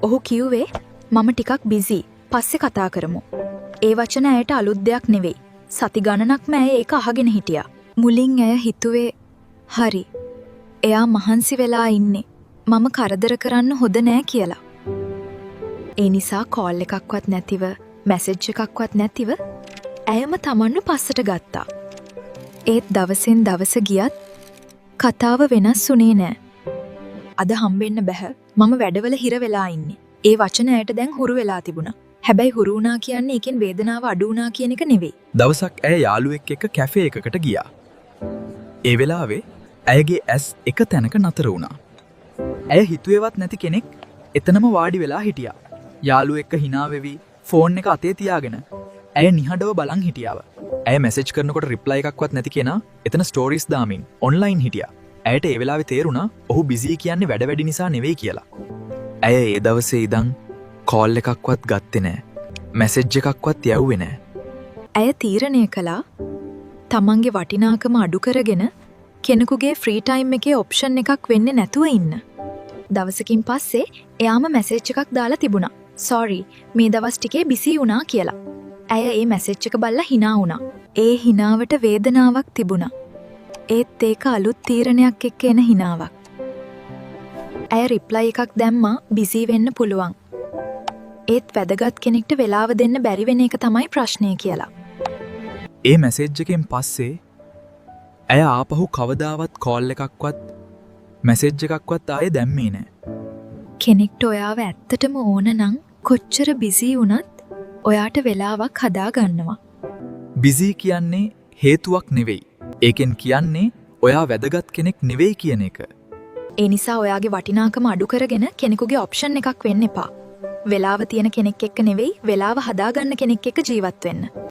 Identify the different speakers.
Speaker 1: ඔහු කිව්වේ මම ටිකක් බිසි. පස්සේ කතා කරමු. ඒ වචන ඇයට අලුත් දෙයක් නෙවෙයි. සති ගණනක්ම ඇය ඒක අහගෙන හිටියා. මුලින් ඇය හිතුවේ හරි. එයා මහන්සි වෙලා ඉන්නේ. මම කරදර කරන්න හොඳ නෑ කියලා. ඒ නිසා කෝල් එකක්වත් නැතිව, මැසේජ් එකක්වත් නැතිව ඇයම තමන්ව පස්සට ගත්තා. ඒත් දවසෙන් දවස ගියත් කතාව වෙනස් වුණේ නෑ. අද හම්බෙන්න බැහැ. මම වැඩවල හිර වෙලා ඉන්නේ. ඒ වචන ඇයට දැන් හුරු වෙලා තිබුණා. හැබැයි හුරු වුණා කියන්නේ ඒකෙන් වේදනාව අඩු වුණා කියන එක නෙවෙයි.
Speaker 2: දවසක් ඇය යාළුවෙක් එක්ක කැෆේ එකකට ගියා. ඒ වෙලාවේ ඇයගේ ඇස් එක තැනක නතර වුණා. ඇය හිතුවේවත් නැති කෙනෙක් එතනම වාඩි වෙලා හිටියා. යාළුවෙක් එක්ක hina වෙවි ෆෝන් එක අතේ තියාගෙන ඇය නිහඬව බලන් හිටියාව. ඇය මැසේජ් කරනකොට රිප්ලයි එකක්වත් නැති කෙනා එතන ස්ටෝරිස් දාමින් ඔන්ලයින් හිටියා. ඇයට ඒ වෙලාවේ තේරුණා ඔහු බිසි කියන්නේ වැඩ වැඩි නිසා නෙවෙයි කියලා. ඇය ඒ දවසේ ඉඳන් කෝල් එකක්වත් ගත්තේ නැහැ. මැසේජ් එකක්වත් යවුවේ නැහැ.
Speaker 1: ඇය තීරණය කළා තමන්ගේ වටිනාකම අඩු කරගෙන කෙනෙකුගේ ෆ්‍රී ටයිම් එකේ ඔප්ෂන් එකක් වෙන්නේ නැතුව ඉන්න. දවසකින් පස්සේ එයාම මැසේජ් එකක් දාලා තිබුණා. "සෝරි, මේ දවස් ටිකේ බිසි වුණා" කියලා. ඇය ඒ මැසේජ් එක බලලා hina වුණා. ඒ hinaවට වේදනාවක් තිබුණා. ඒත් ඒක අලුත් තීරණයක් එක්ක එන hinaවක්. ඇය රිප්ලයි එකක් දැම්මා බිසි වෙන්න පුළුවන්. ඒත් වැදගත් කෙනෙක්ට වෙලාව දෙන්න බැරි වෙන එක තමයි ප්‍රශ්නය කියලා.
Speaker 2: ඒ මැසේජ් එකෙන් පස්සේ ඇය ආපහු කවදාවත් කෝල් එකක්වත් මැසේජ් එකක්වත් ආයේ දැම්මේ නැහැ.
Speaker 1: කෙනෙක්ට ඔයාව ඇත්තටම ඕන නම් කොච්චර බිසි වුණත් ඔයාට වෙලාවක් හදා ගන්නවා.
Speaker 2: බිසි කියන්නේ හේතුවක් නෙවෙයි. ඒකෙන් කියන්නේ ඔයා වැදගත් කෙනෙක් නෙවෙයි කියන එක.
Speaker 1: ඒ නිසා ඔයාගේ වටිනාකම අඩු කරගෙන කෙනෙකුගේ ඔප්ෂන් එකක් වෙන්න එපා. වෙලාව තියෙන කෙනෙක් එක්ක නෙවෙයි, වෙලාව හදාගන්න කෙනෙක් එක්ක ජීවත් වෙන්න.